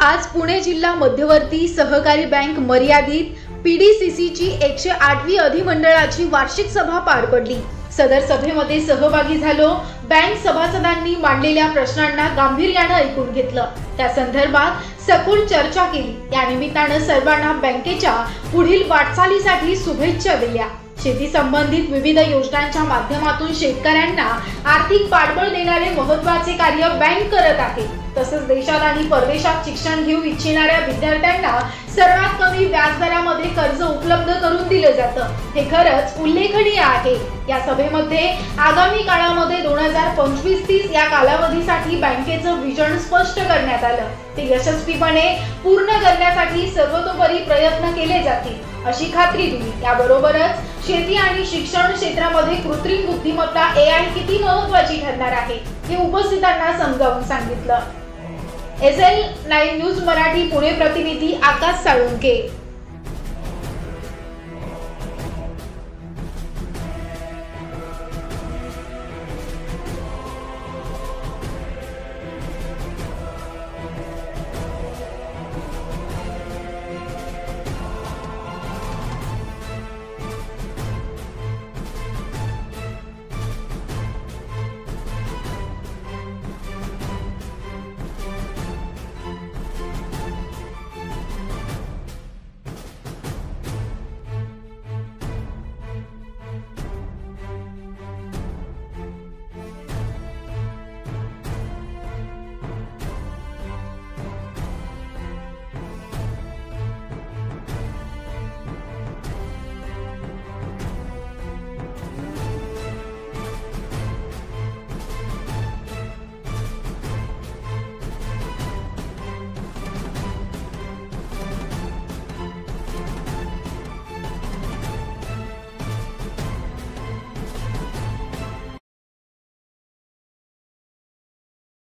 आज पुणे जिल्हा मध्यवर्ती सहकारी बँक मर्यादित पीडीसीसीची 108वी अधिमंडळाची वार्षिक सभा पार पडली। सदर सभेमध्ये सहभागी झालो। बँक सभासदांनी मांडलेल्या प्रश्नांना गांभीर्याने ऐकून घेतलं, त्या संदर्भात सखोल चर्चा केली। या निमित्ताने सर्वांना बँकेच्या पुढील वाटचालीसाठी शुभेच्छा दिल्या। शेती संबंधित विविध योजनांच्या माध्यमातून शेतकऱ्यांना आर्थिक पाठबळ देणारे महत्त्वाचे कार्य बँक करत आहे। तसंच देशात आणि परदेशात शिक्षण घेऊ इच्छिणाऱ्या विद्यार्थ्यांना सर्वात कमी व्याजदरामध्ये कर्ज उपलब्ध करून दिले जातं। हे खरंच उल्लेखनीय आहे। या सभेमध्ये आगामी काळामध्ये 2025-30 या कालावधीसाठी बँकेचं विजन स्पष्ट करण्यात आलं। ते यशस्वीपणे पूर्ण करण्यासाठी सर्वतोपरी प्रयत्न केले जातील अशी खात्री दिली। याबरोबरच शेती आणि शिक्षण क्षेत्रामध्ये कृत्रिम बुद्धिमत्ता AI किती महत्त्वाची ठरणार आहे हे उपस्थितांना समजावून सांगितलं। SL9 न्यूज मराठी पुणे प्रतिनिधी आकाश साळुंके।